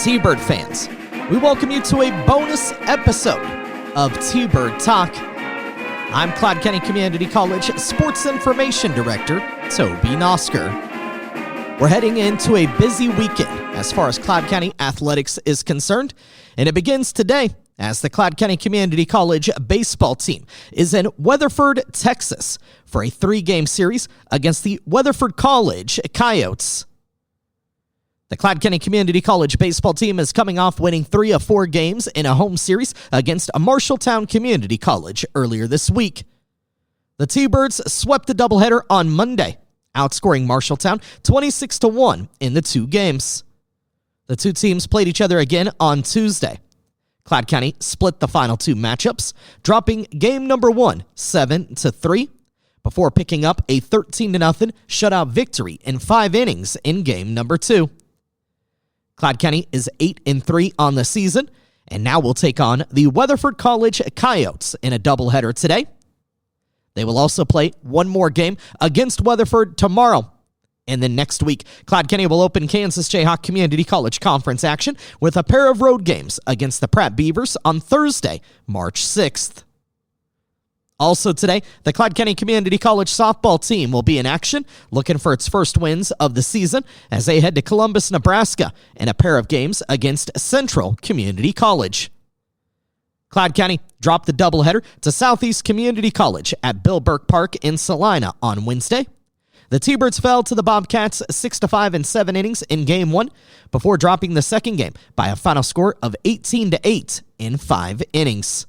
T-Bird fans, we welcome you to a bonus episode of T-Bird Talk. I'm Cloud County Community College Sports Information Director, Toby Nosker. We're heading into a busy weekend as far as Cloud County athletics is concerned, and it begins today as the Cloud County Community College baseball team is in Weatherford, Texas for a 3-game series against the Weatherford College Coyotes. The Cloud County Community College baseball team is coming off winning 3 of 4 games in a home series against a Marshalltown Community College earlier this week. The T-Birds swept the doubleheader on Monday, outscoring Marshalltown 26-1 in the 2 games. The 2 teams played each other again on Tuesday. Cloud County split the final 2 matchups, dropping game number 1 7-3, before picking up a 13-0 shutout victory in 5 innings in game number 2. Cloud County is 8-3 on the season, and now will take on the Weatherford College Coyotes in a doubleheader today. They will also play one more game against Weatherford tomorrow. And then next week, Cloud County will open Kansas Jayhawk Community College Conference action with a pair of road games against the Pratt Beavers on Thursday, March 6th. Also today, the Cloud County Community College softball team will be in action, looking for its first wins of the season as they head to Columbus, Nebraska, in a pair of games against Central Community College. Cloud County dropped the doubleheader to Southeast Community College at Bill Burke Park in Salina on Wednesday. The T-Birds fell to the Bobcats 6-5 in 7 innings in Game 1 before dropping the second game by a final score of 18-8 in 5 innings.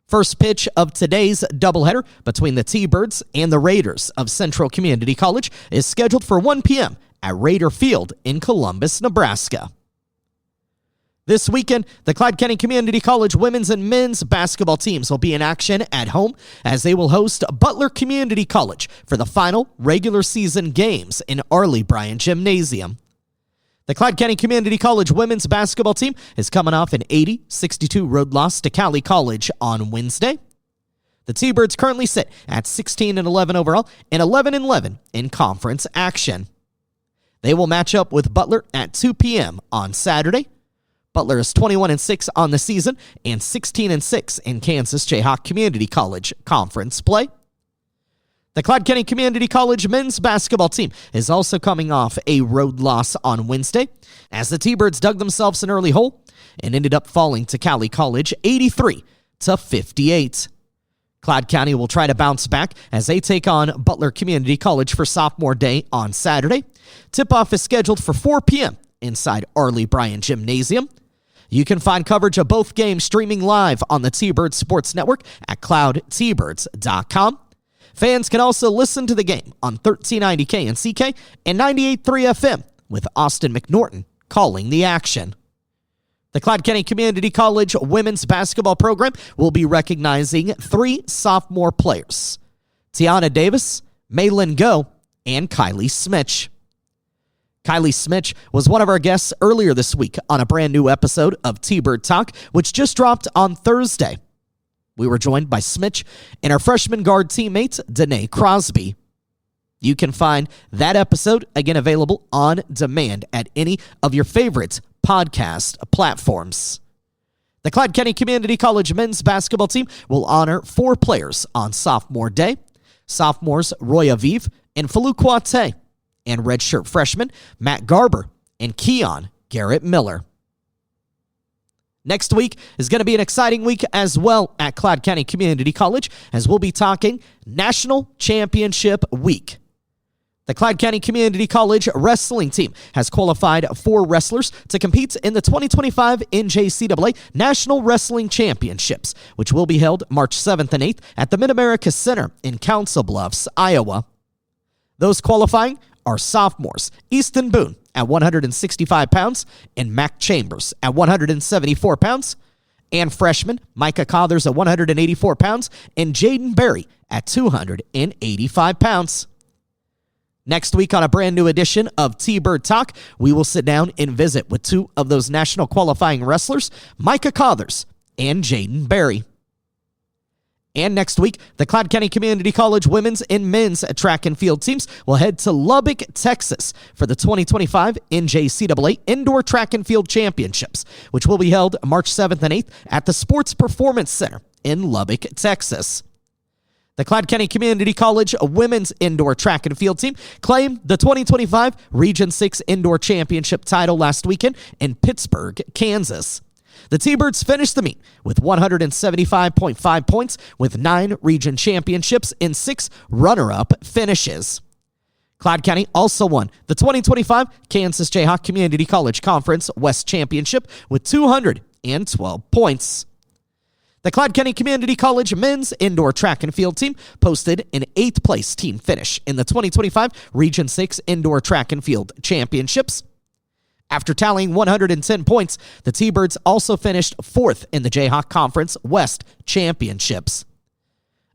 First pitch of today's doubleheader between the T-Birds and the Raiders of Central Community College is scheduled for 1 p.m. at Raider Field in Columbus, Nebraska. This weekend, the Cloud County Community College women's and men's basketball teams will be in action at home as they will host Butler Community College for the final regular season games in Arley Bryant Gymnasium. The Cloud County Community College women's basketball team is coming off an 80-62 road loss to Cali College on Wednesday. The T-Birds currently sit at 16-11 overall and 11-11 in conference action. They will match up with Butler at 2 p.m. on Saturday. Butler is 21-6 on the season and 16-6 in Kansas Jayhawk Community College conference play. The Cloud County Community College men's basketball team is also coming off a road loss on Wednesday as the T-Birds dug themselves an early hole and ended up falling to Cali College 83-58. Cloud County will try to bounce back as they take on Butler Community College for Sophomore Day on Saturday. Tip-off is scheduled for 4 p.m. inside Arley Bryant Gymnasium. You can find coverage of both games streaming live on the T-Bird Sports Network at cloudtbirds.com. Fans can also listen to the game on 1390 KNCK and 98.3 FM with Austin McNorton calling the action. The Cloud County Community College women's basketball program will be recognizing 3 sophomore players: Tiana Davis, Maylin Go, and Kylie Smitch. Kylie Smitch was one of our guests earlier this week on a brand new episode of T-Bird Talk, which just dropped on Thursday. We were joined by Smitch and our freshman guard teammate, Danae Crosby. You can find that episode, again, available on demand at any of your favorite podcast platforms. The Cloud County Community College men's basketball team will honor 4 players on Sophomore Day: sophomores Roy Aviv and Falou Kwate, and redshirt freshmen Matt Garber and Keon Garrett Miller. Next week is going to be an exciting week as well at Cloud County Community College as we'll be talking National Championship Week. The Cloud County Community College wrestling team has qualified 4 wrestlers to compete in the 2025 NJCAA National Wrestling Championships, which will be held March 7th and 8th at the Mid-America Center in Council Bluffs, Iowa. Those qualifying are sophomores Easton Boone at 165 pounds and Mac Chambers at 174 pounds, and freshman Micah Cothers at 184 pounds and Jaden Berry at 285 pounds. Next week on a brand new edition of T-Bird Talk, we will sit down and visit with 2 of those national qualifying wrestlers, Micah Cothers and Jaden Berry. And next week, the Cloud County Community College women's and men's track and field teams will head to Lubbock, Texas for the 2025 NJCAA Indoor Track and Field Championships, which will be held March 7th and 8th at the Sports Performance Center in Lubbock, Texas. The Cloud County Community College women's indoor track and field team claimed the 2025 Region 6 Indoor Championship title last weekend in Pittsburgh, Kansas. The T-Birds finished the meet with 175.5 points with 9 region championships and 6 runner-up finishes. Cloud County also won the 2025 Kansas Jayhawk Community College Conference West Championship with 212 points. The Cloud County Community College men's indoor track and field team posted an 8th place team finish in the 2025 Region 6 Indoor Track and Field Championships. After tallying 110 points, the T-Birds also finished 4th in the Jayhawk Conference West Championships.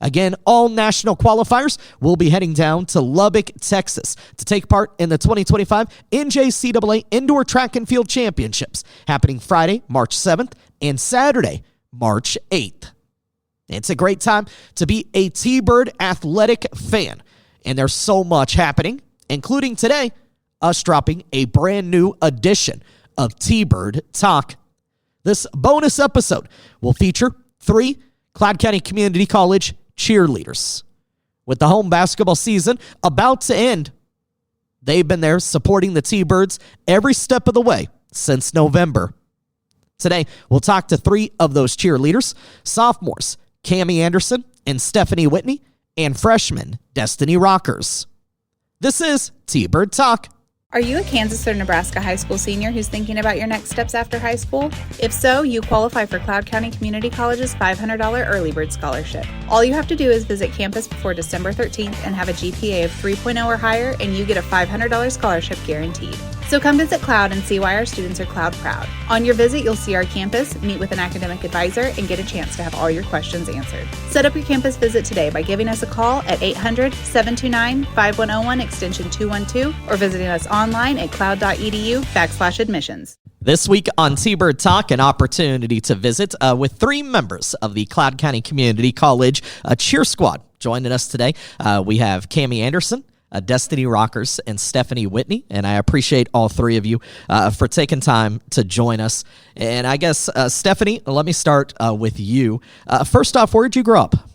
Again, all national qualifiers will be heading down to Lubbock, Texas to take part in the 2025 NJCAA Indoor Track and Field Championships happening Friday, March 7th and Saturday, March 8th. It's a great time to be a T-Bird athletic fan, and there's so much happening, including today, us dropping a brand new edition of T-Bird Talk. This bonus episode will feature 3 Cloud County Community College cheerleaders. With the home basketball season about to end, they've been there supporting the T-Birds every step of the way since November. Today, we'll talk to 3 of those cheerleaders, sophomores Cami Anderson and Stephanie Whitney, and freshman Destiny Rockers. This is T-Bird Talk. Are you a Kansas or Nebraska high school senior who's thinking about your next steps after high school? If so, you qualify for Cloud County Community College's $500 Early Bird Scholarship. All you have to do is visit campus before December 13th and have a GPA of 3.0 or higher, and you get a $500 scholarship guaranteed. So come visit Cloud and see why our students are Cloud proud. On your visit, you'll see our campus, meet with an academic advisor, and get a chance to have all your questions answered. Set up your campus visit today by giving us a call at 800-729-5101 extension 212 or visiting us online at cloud.edu/admissions. This week on T-Bird Talk, an opportunity to visit with 3 members of the Cloud County Community College cheer squad. Joining us today, we have Cami Anderson, Destiny Rockers, and Stephanie Whitney, and I appreciate all 3 of you for taking time to join us. And I guess, Stephanie, let me start with you. First off, where did you grow up?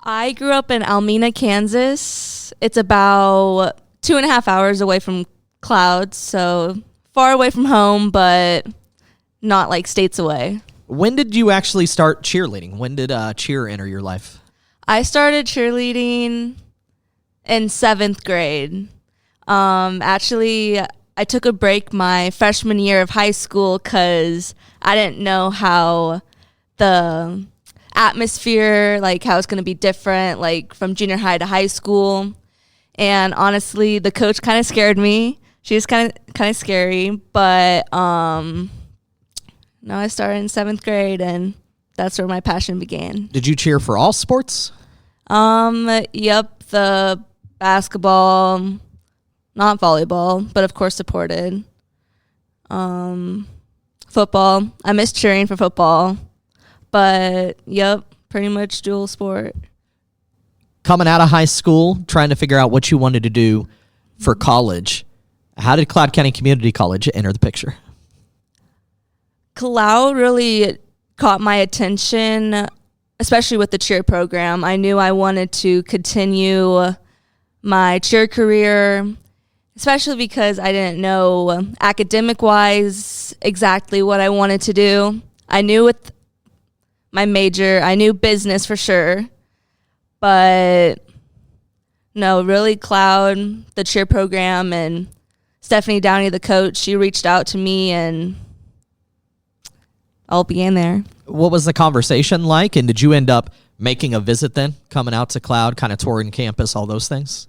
I grew up in Almena, Kansas. It's about 2.5 hours away from Cloud, so far away from home, but not like states away. When did you actually start cheerleading? When did cheer enter your life? I started cheerleading in 7th grade. Actually, I took a break my freshman year of high school because I didn't know how the atmosphere, like how it's going to be different, like from junior high to high school. And honestly, the coach kind of scared me. She was kind of scary, but no, I started in 7th grade, and that's where my passion began. Did you cheer for all sports? Yep, the basketball, not volleyball, but of course supported. Football. I miss cheering for football, but yep, pretty much dual sport. Coming out of high school, trying to figure out what you wanted to do for college, how did Cloud County Community College enter the picture? Cloud really caught my attention, especially with the cheer program. I knew I wanted to continue my cheer career, especially because I didn't know academic-wise exactly what I wanted to do. I knew with my major, I knew business for sure, but no, really Cloud, the cheer program, and Stephanie Downey, the coach, she reached out to me, and I'll be in there. What was the conversation like, and did you end up making a visit then, coming out to Cloud, kind of touring campus, all those things?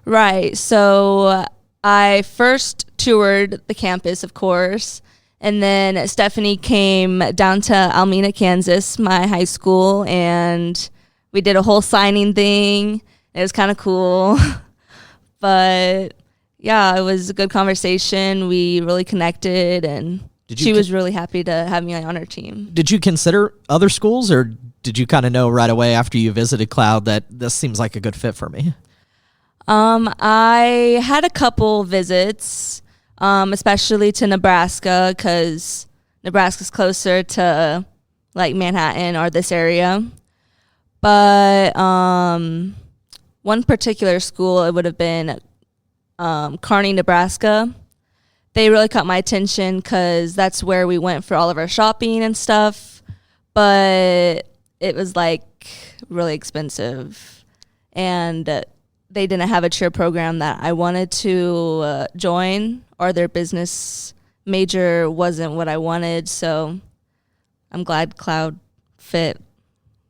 Right. So I first toured the campus, of course, and then Stephanie came down to Almena, Kansas, my high school, and we did a whole signing thing. It was kind of cool. But yeah, it was a good conversation. We really connected, and She was really happy to have me on her team. Did you consider other schools, or did you kind of know right away after you visited Cloud that this seems like a good fit for me? I had a couple visits, especially to Nebraska, because Nebraska's closer to like Manhattan or this area. But one particular school, it would have been Kearney, Nebraska. They really caught my attention because that's where we went for all of our shopping and stuff. But it was like really expensive, and they didn't have a cheer program that I wanted to join, or their business major wasn't what I wanted. So I'm glad Cloud fit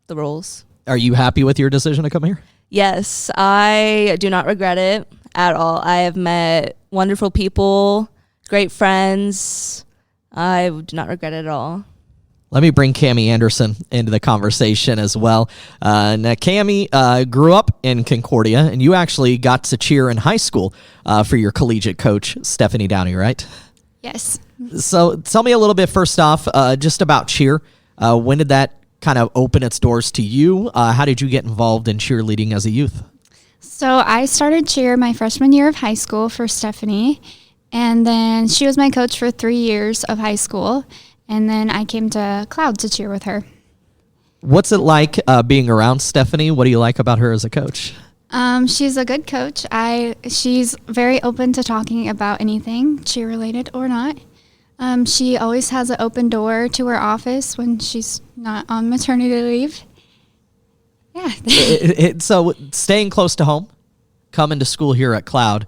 the roles. Are you happy with your decision to come here? Yes, I do not regret it at all. I have met wonderful people, great friends. I do not regret it at all. Let me bring Cami Anderson into the conversation as well. Now, Cami grew up in Concordia, and you actually got to cheer in high school for your collegiate coach, Stephanie Downey, right? Yes. So tell me a little bit, first off, just about cheer. When did that kind of open its doors to you? How did you get involved in cheerleading as a youth? So I started cheer my freshman year of high school for Stephanie, and then she was my coach for 3 years of high school, and then I came to Cloud to cheer with her. What's it like being around Stephanie? What do you like about her as a coach? She's a good coach. She's very open to talking about anything, cheer related or not. She always has an open door to her office when she's not on maternity leave. Yeah. So staying close to home, coming to school here at Cloud,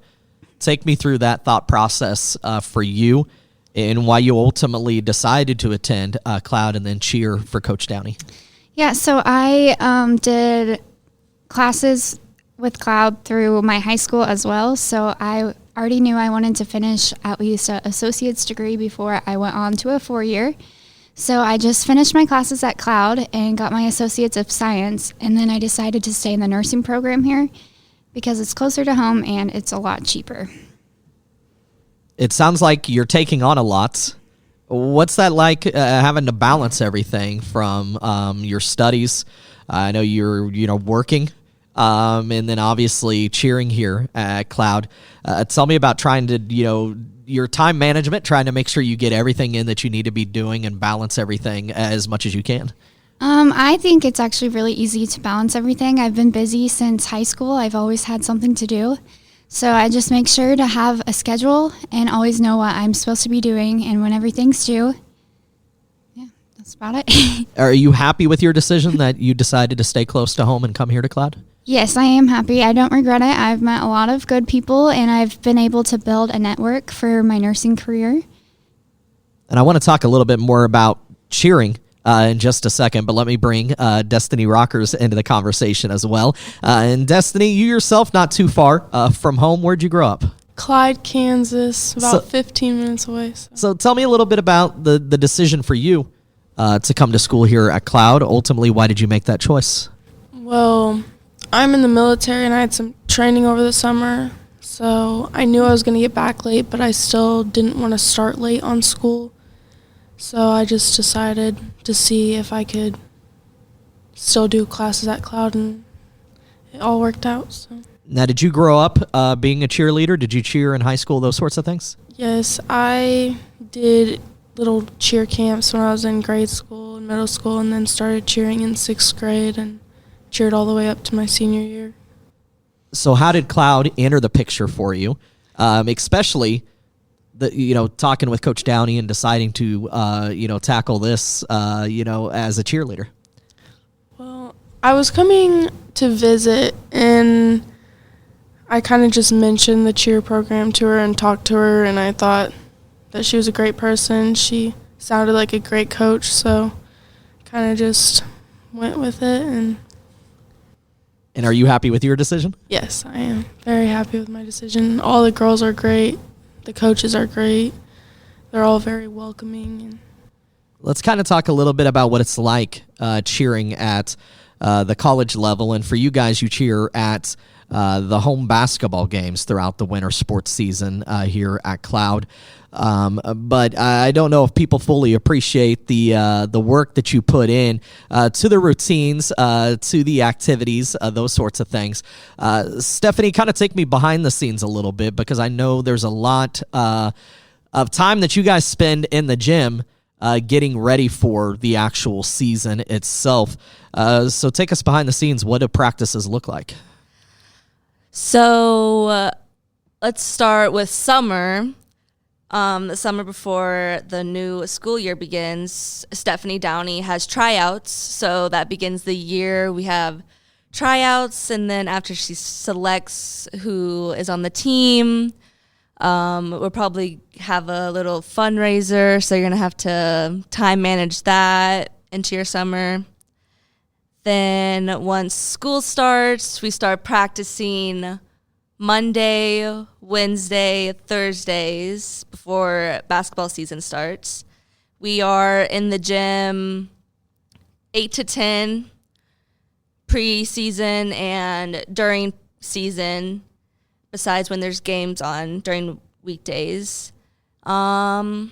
take me through that thought process for you and why you ultimately decided to attend Cloud and then cheer for Coach Downey. Yeah, so I did classes with Cloud through my high school as well, so I already knew I wanted to finish at least an associate's degree before I went on to a 4-year. So I just finished my classes at Cloud and got my associates of science, and then I decided to stay in the nursing program here because it's closer to home and it's a lot cheaper. It sounds like you're taking on a lot. What's that like having to balance everything from your studies? I know you're working, and then obviously cheering here at Cloud. Tell me about trying to your time management, trying to make sure you get everything in that you need to be doing and balance everything as much as you can. I think it's actually really easy to balance everything. I've been busy since high school. I've always had something to do. So I just make sure to have a schedule and always know what I'm supposed to be doing and when everything's due. Yeah, that's about it. Are you happy with your decision that you decided to stay close to home and come here to Cloud? Yes, I am happy. I don't regret it. I've met a lot of good people, and I've been able to build a network for my nursing career. And I want to talk a little bit more about cheering in just a second, but let me bring Destiny Rockers into the conversation as well. And Destiny, you yourself not too far from home. Where'd you grow up? Clyde, Kansas, about 15 minutes away. So tell me a little bit about the decision for you to come to school here at Cloud. Ultimately, why did you make that choice? Well, I'm in the military and I had some training over the summer, so I knew I was going to get back late, but I still didn't want to start late on school. So I just decided to see if I could still do classes at Cloud, and it all worked out. So. Now, did you grow up being a cheerleader? Did you cheer in high school, those sorts of things? Yes, I did little cheer camps when I was in grade school and middle school, and then started cheering in 6th grade and cheered all the way up to my senior year. So how did Cloud enter the picture for you, especially talking with Coach Downey and deciding to tackle this as a cheerleader? Well, I was coming to visit, and I kind of just mentioned the cheer program to her and talked to her, and I thought that she was a great person. She sounded like a great coach, so kind of just went with it. And are you happy with your decision? Yes, I am very happy with my decision. All the girls are great. The coaches are great. They're all very welcoming. Let's kind of talk a little bit about what it's like cheering at the college level. And for you guys, you cheer at the home basketball games throughout the winter sports season here at Cloud. But I don't know if people fully appreciate the work that you put in to the routines, to the activities, those sorts of things. Stephanie, kind of take me behind the scenes a little bit, because I know there's a lot of time that you guys spend in the gym getting ready for the actual season itself. So take us behind the scenes. What do practices look like? So let's start with summer. The summer before the new school year begins, Stephanie Downey has tryouts. So that begins the year. We have tryouts, and then after she selects who is on the team, we'll probably have a little fundraiser. So you're going to have to time manage that into your summer. Then once school starts, we start practicing Monday, Wednesday, Thursdays before basketball season starts. We are in the gym 8 to 10 pre-season and during season, besides when there's games on during weekdays. And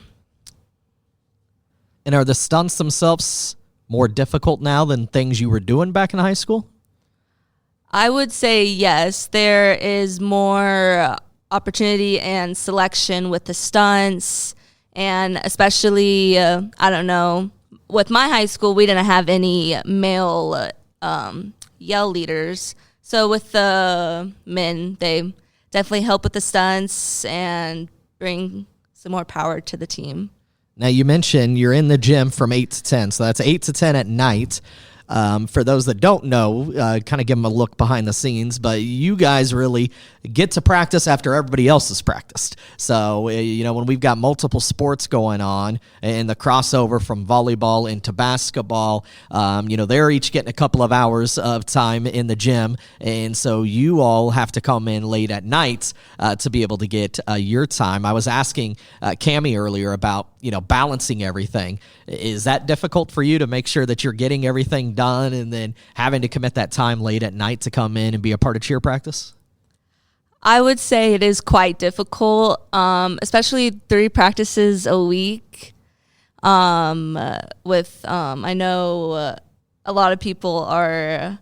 are the stunts themselves more difficult now than things you were doing back in high school? I would say yes. There is more opportunity and selection with the stunts, and especially, I don't know, with my high school, we didn't have any male yell leaders. So with the men, they definitely help with the stunts and bring some more power to the team. Now, you mentioned you're in the gym from 8 to 10, so that's 8 to 10 at night. For those that don't know, kind of give them a look behind the scenes, but you guys really get to practice after everybody else has practiced. So, when we've got multiple sports going on and the crossover from volleyball into basketball, they're each getting a couple of hours of time in the gym. And so you all have to come in late at night to be able to get your time. I was asking Cami earlier about, balancing everything. Is that difficult for you to make sure that you're getting everything done and then having to commit that time late at night to come in and be a part of cheer practice? I would say it is quite difficult, especially 3 practices a week. I know a lot of people are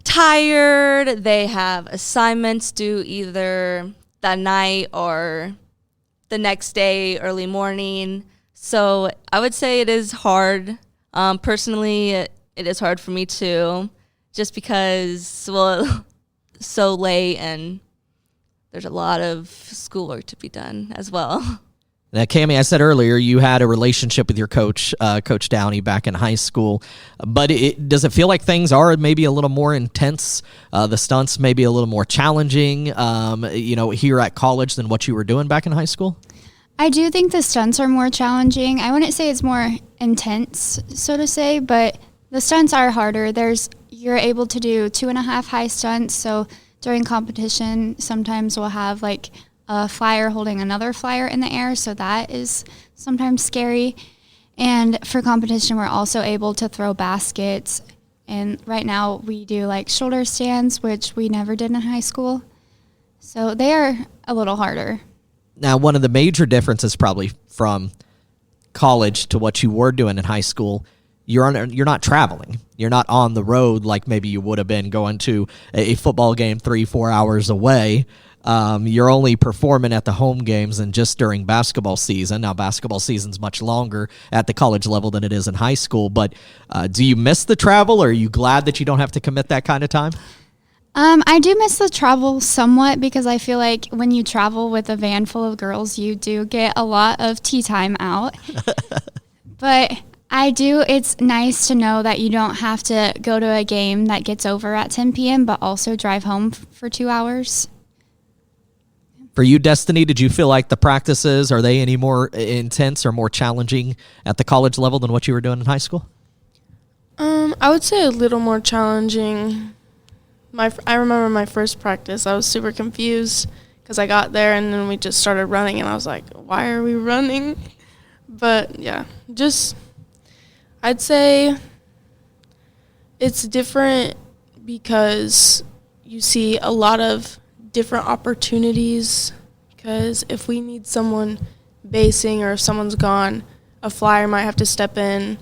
tired. They have assignments due either that night or the next day, early morning. So I would say it is hard. Personally, it is hard for me too, just because, so late and there's a lot of schoolwork to be done as well. Now, Cami, I said earlier you had a relationship with your coach, Coach Downey, back in high school. But does it feel like things are maybe a little more intense? The stunts maybe a little more challenging, here at college than what you were doing back in high school? I do think the stunts are more challenging. I wouldn't say it's more intense, so to say, but the stunts are harder. You're able to do 2.5 high stunts, so during competition, sometimes we'll have like a flyer holding another flyer in the air, so that is sometimes scary. And for competition, we're also able to throw baskets. And right now we do like shoulder stands, which we never did in high school. So they are a little harder. Now, one of the major differences probably from college to what you were doing in high school, you're not traveling. You're not on the road like maybe you would have been going to a football game 3-4 hours away. You're only performing at the home games and just during basketball season. Now, basketball season's much longer at the college level than it is in high school, but do you miss the travel, or are you glad that you don't have to commit that kind of time? I do miss the travel somewhat, because I feel like when you travel with a van full of girls, you do get a lot of tea time out. But it's nice to know that you don't have to go to a game that gets over at 10 p.m., but also drive home for 2 hours. For you, Destiny, did you feel like the practices, are they any more intense or more challenging at the college level than what you were doing in high school? I would say a little more challenging. I remember my first practice, I was super confused because I got there and then we just started running and I was like, why are we running? But yeah, I'd say it's different because you see a lot of different opportunities, because if we need someone basing or if someone's gone, a flyer might have to step in,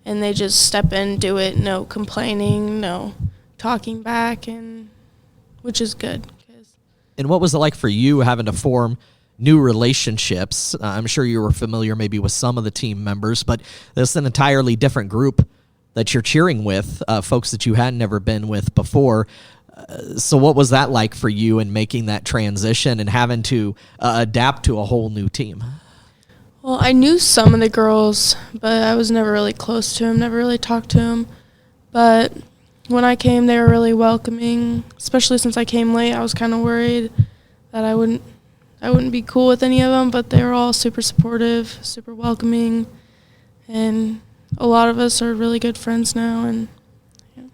and they just step in, do it, no complaining, no talking back, and which is good. And what was it like for you having to form new relationships? I'm sure you were familiar maybe with some of the team members, but this is an entirely different group that you're cheering with, folks that you had never been with before. So what was that like for you in making that transition and having to adapt to a whole new team? Well, I knew some of the girls, but I was never really close to them, never really talked to them. But when I came, they were really welcoming, especially since I came late. I was kind of worried that I wouldn't be cool with any of them, but they were all super supportive, super welcoming, and a lot of us are really good friends now. And yeah.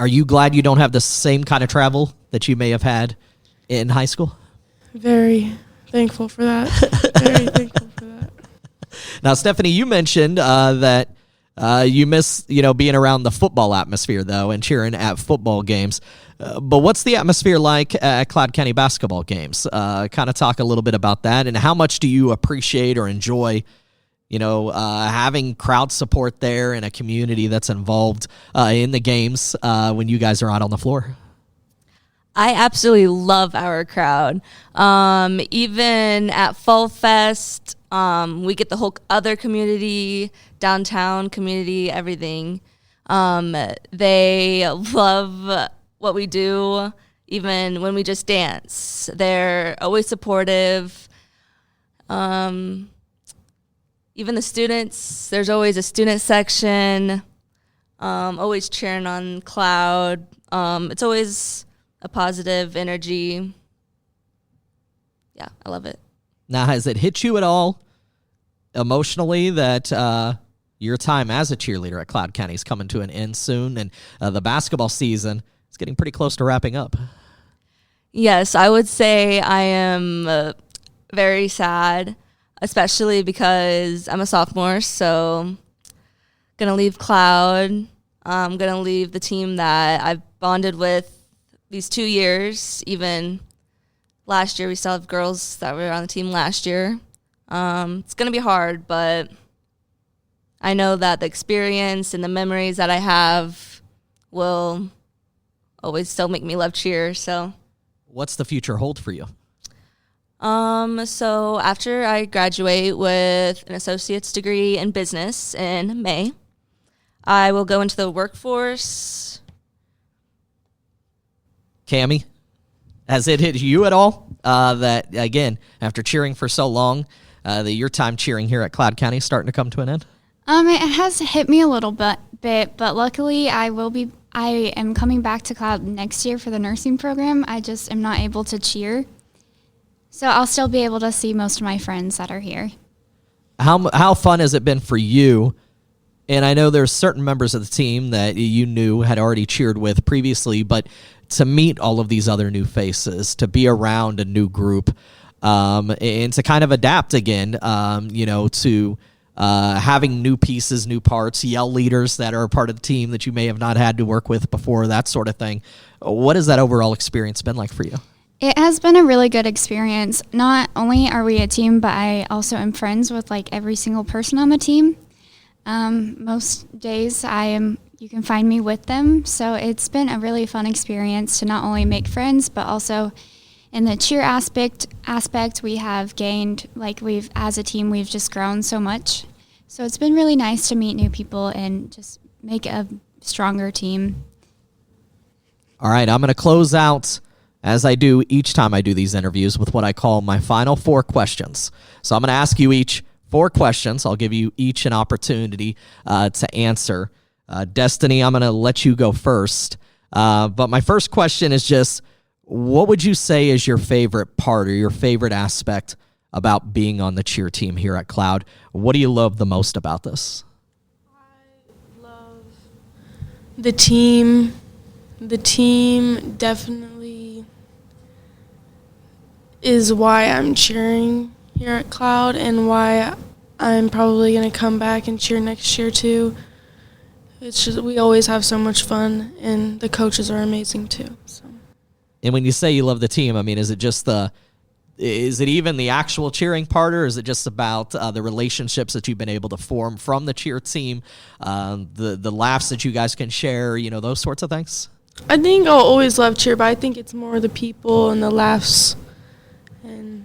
Are you glad you don't have the same kind of travel that you may have had in high school? Very thankful for that. Very thankful for that. Now, Stephanie, you mentioned that you miss, being around the football atmosphere, though, and cheering at football games. But what's the atmosphere like at Cloud County basketball games? Kind of talk a little bit about that, and how much do you appreciate or enjoy, having crowd support there and a community that's involved in the games when you guys are out on the floor? I absolutely love our crowd. Even at Fall Fest, we get the whole other community, downtown community, everything. They love what we do, even when we just dance. They're always supportive. Even the students, there's always a student section, always cheering on Cloud. It's always a positive energy. Yeah, I love it. Now, has it hit you at all emotionally that your time as a cheerleader at Cloud County is coming to an end soon, and the basketball season is getting pretty close to wrapping up? Yes, I would say I am very sad, especially because I'm a sophomore, so going to leave Cloud. I'm going to leave the team that I've bonded with these 2 years. Even last year, we still have girls that were on the team last year. It's going to be hard, but I know that the experience and the memories that I have will always still make me love cheer. So, what's the future hold for you? So after I graduate with an associate's degree in business in May, I will go into the workforce. Cami, has it hit you at all that, again, after cheering for so long, that your time cheering here at Cloud County is starting to come to an end? It has hit me a little bit, but luckily I am coming back to Cloud next year for the nursing program. I just am not able to cheer. So I'll still be able to see most of my friends that are here. How fun has it been for you? And I know there's certain members of the team that you knew had already cheered with previously, but to meet all of these other new faces, to be around a new group, and to kind of adapt again, to having new pieces, new parts, yell leaders that are a part of the team that you may have not had to work with before, that sort of thing. What has that overall experience been like for you? It has been a really good experience. Not only are we a team, but I also am friends with every single person on the team. Most days you can find me with them. So it's been a really fun experience to not only make friends, but also in the cheer aspect we have gained, as a team, we've just grown so much. So it's been really nice to meet new people and just make a stronger team. All right, I'm going to close out, as I do each time I do these interviews, with what I call my final 4 questions. So I'm going to ask you each 4 questions. I'll give you each an opportunity to answer. Destiny, I'm going to let you go first. But my first question is just, what would you say is your favorite part or your favorite aspect about being on the cheer team here at Cloud? What do you love the most about this? I love the team. The team definitely is why I'm cheering here at Cloud and why I'm probably going to come back and cheer next year too. It's just we always have so much fun, and the coaches are amazing too. So. And when you say you love the team, I mean, is it even the actual cheering part, or is it just about the relationships that you've been able to form from the cheer team, the laughs that you guys can share, those sorts of things? I think I'll always love cheer, but I think it's more the people and the laughs and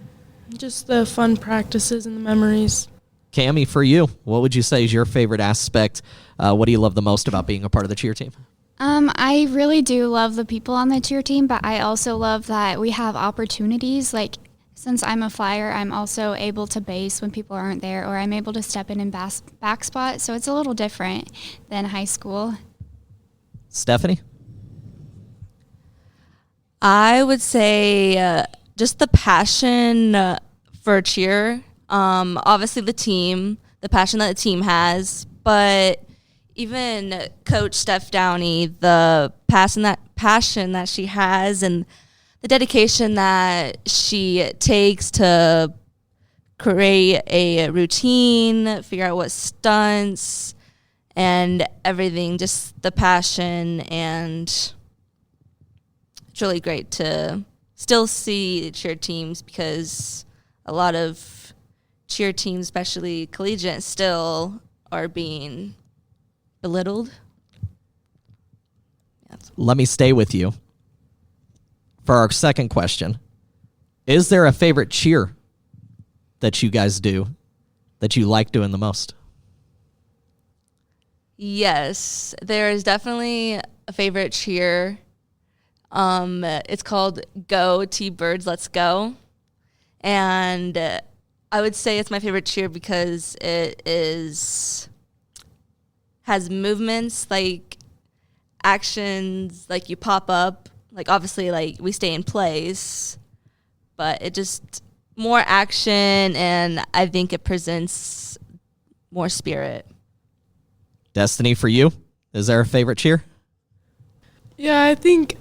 just the fun practices and the memories. Cami, for you, what would you say is your favorite aspect? What do you love the most about being a part of the cheer team? I really do love the people on the cheer team, but I also love that we have opportunities. Like, since I'm a flyer, I'm also able to base when people aren't there, or I'm able to step in and back spot. So it's a little different than high school. Stephanie? I would say just the passion for cheer. Obviously the team, the passion that the team has, but even Coach Steph Downey, the passion that she has and the dedication that she takes to create a routine, figure out what stunts and everything, just the passion, and it's really great to still see cheer teams because a lot of cheer teams, especially collegiate, still are being belittled. Let me stay with you for our second question. Is there a favorite cheer that you guys do that you like doing the most? Yes, there is definitely a favorite cheer. It's called Go T-Birds Let's Go. And I would say it's my favorite cheer because it has movements, like actions, like you pop up, like obviously like we stay in place, but it just more action, and I think it presents more spirit. Destiny, for you, is there a favorite cheer? Yeah, I think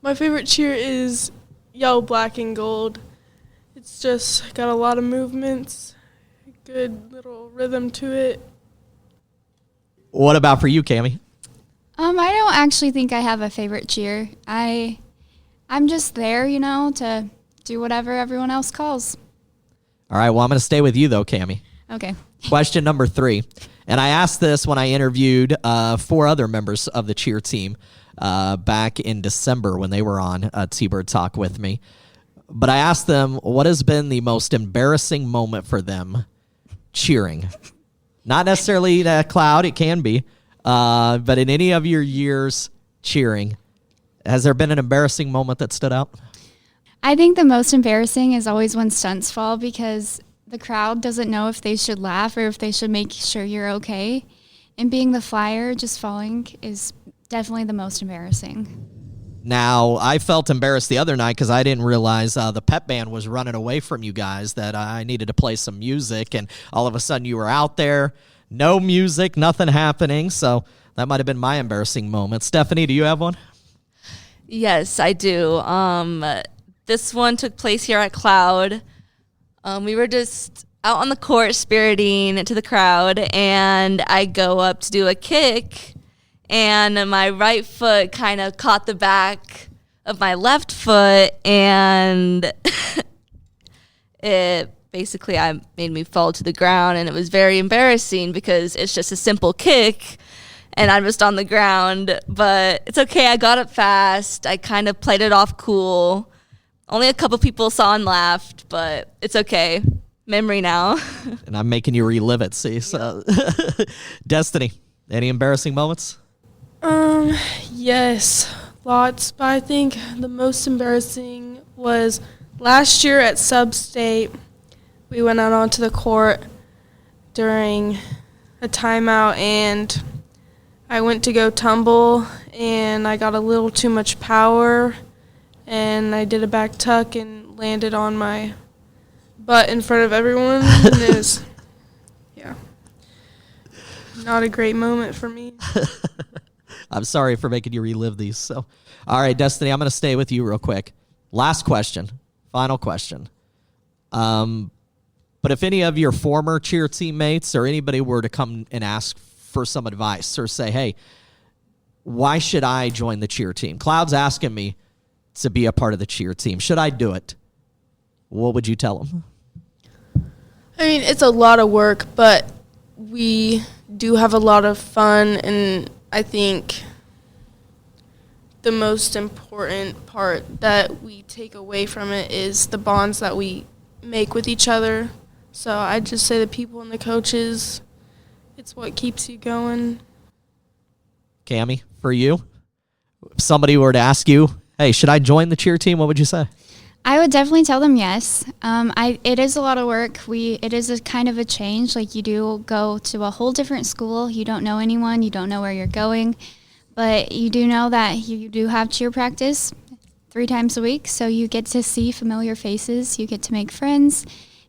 my favorite cheer is yellow, black, and gold. It's just got a lot of movements, good little rhythm to it. What about for you, Cami? I don't actually think I have a favorite cheer. I'm just there, to do whatever everyone else calls. All right, well, I'm going to stay with you, though, Cami. Okay. Question number 3. And I asked this when I interviewed 4 other members of the cheer team back in December when they were on T-Bird Talk with me. But I asked them, what has been the most embarrassing moment for them cheering? Not necessarily that cloud, it can be. But in any of your years cheering, has there been an embarrassing moment that stood out? I think the most embarrassing is always when stunts fall, because the crowd doesn't know if they should laugh or if they should make sure you're okay. And being the flyer, just falling is definitely the most embarrassing. Now, I felt embarrassed the other night because I didn't realize the pep band was running away from you guys, that I needed to play some music, and all of a sudden you were out there, no music, nothing happening, so that might have been my embarrassing moment. Stephanie, do you have one? Yes, I do. This one took place here at Cloud. We were just out on the court spiriting to the crowd, and I go up to do a kick, and my right foot kind of caught the back of my left foot, and it basically made me fall to the ground, and it was very embarrassing because it's just a simple kick, and I'm just on the ground. But it's okay. I got up fast. I kind of played it off cool. Only a couple people saw and laughed, but it's okay. Memory now. And I'm making you relive it, see? So, Destiny, any embarrassing moments? Yes, lots. But I think the most embarrassing was last year at Sub-State. We went out onto the court during a timeout, and I went to go tumble, and I got a little too much power, and I did a back tuck and landed on my butt in front of everyone. And it was, not a great moment for me. I'm sorry for making you relive these. So, all right, Destiny, I'm going to stay with you real quick. Last question, final question. But if any of your former cheer teammates or anybody were to come and ask for some advice or say, hey, why should I join the cheer team? Cloud's asking me, to be a part of the cheer team? Should I do it? What would you tell them? I mean, it's a lot of work, but we do have a lot of fun, and I think the most important part that we take away from it is the bonds that we make with each other. So I'd just say the people and the coaches, it's what keeps you going. Cami, for you, if somebody were to ask you, hey, should I join the cheer team, what would you say? I would definitely tell them yes. It is a lot of work. It is a kind of a change. Like, you do go to a whole different school. You don't know anyone. You don't know where you're going. But you do know that you do have cheer practice 3 times a week. So you get to see familiar faces. You get to make friends.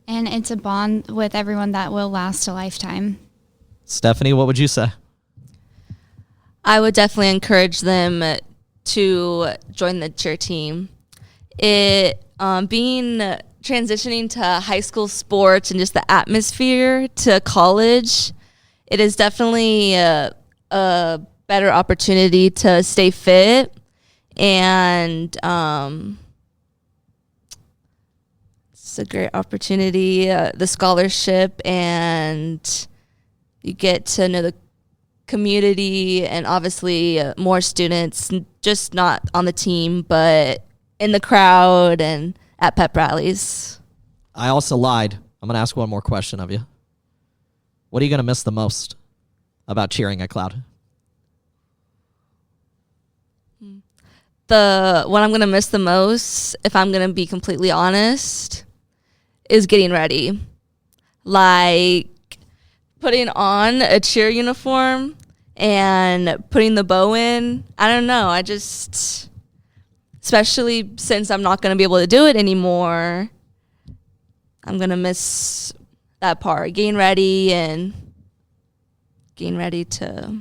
And it's a bond with everyone that will last a lifetime. Stephanie, what would you say? I would definitely encourage them to join the cheer team. It being transitioning to high school sports and just the atmosphere to college, it is definitely a better opportunity to stay fit, and it's a great opportunity. The scholarship, and you get to know the community, and obviously more students, just not on the team, but in the crowd and at pep rallies. I also lied. I'm going to ask one more question of you. What are you going to miss the most about cheering at Cloud? What I'm going to miss the most, if I'm going to be completely honest, is getting ready. Like putting on a cheer uniform and putting the bow in. I don't know. Especially since I'm not going to be able to do it anymore, I'm going to miss that part. Getting ready to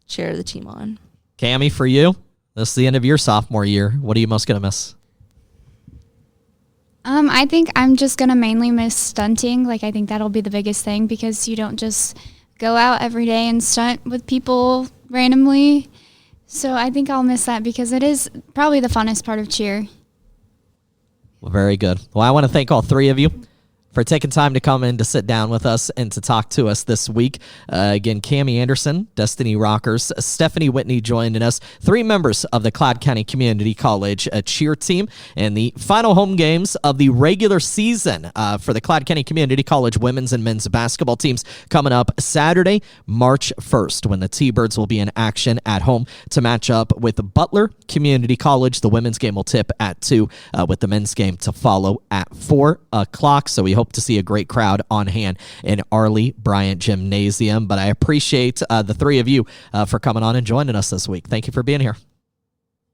cheer the team on. Cami, for you, this is the end of your sophomore year. What are you most going to miss? I think I'm just going to mainly miss stunting. Like, I think that'll be the biggest thing, because you don't just go out every day and stunt with people randomly. So I think I'll miss that, because it is probably the funnest part of cheer. Well, very good. Well, I want to thank all 3 of you for taking time to come in to sit down with us and to talk to us this week. Again, Cami Anderson, Destiny Rockers, Stephanie Whitney joining us, 3 members of the Cloud County Community College cheer team, and the final home games of the regular season for the Cloud County Community College women's and men's basketball teams coming up Saturday, March 1st, when the T-Birds will be in action at home to match up with Butler Community College. The women's game will tip at 2, with the men's game to follow at 4 o'clock. So we hope to see a great crowd on hand in Arlie Bryant Gymnasium. But I appreciate the 3 of you for coming on and joining us this week. Thank you for being here.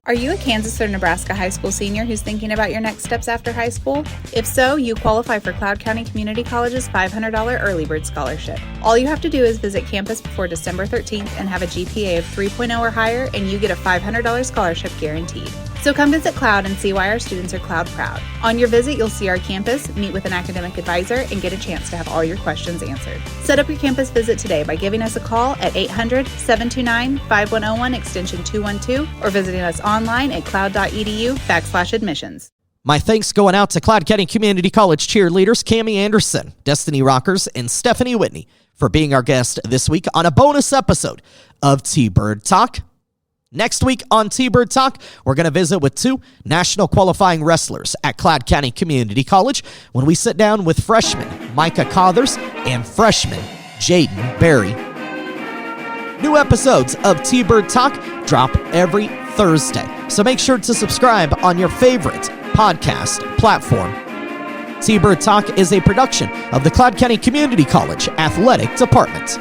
Are you a Kansas or Nebraska high school senior who's thinking about your next steps after high school? If so, you qualify for Cloud County Community College's $500 Early Bird Scholarship. All you have to do is visit campus before December 13th and have a GPA of 3.0 or higher, and you get a $500 scholarship guaranteed. So come visit Cloud and see why our students are Cloud proud. On your visit, you'll see our campus, meet with an academic advisor, and get a chance to have all your questions answered. Set up your campus visit today by giving us a call at 800-729-5101 extension 212 or visiting us online at cloud.edu/admissions. My thanks going out to Cloud County Community College cheerleaders Cami Anderson, Destiny Rockers, and Stephanie Whitney for being our guest this week on a bonus episode of T-Bird Talk. Next week on T-Bird Talk, we're going to visit with 2 national qualifying wrestlers at Cloud County Community College when we sit down with freshman Micah Cothers and freshman Jaden Berry. New episodes of T-Bird Talk drop every Thursday, so make sure to subscribe on your favorite podcast platform. T-Bird Talk is a production of the Cloud County Community College Athletic Department.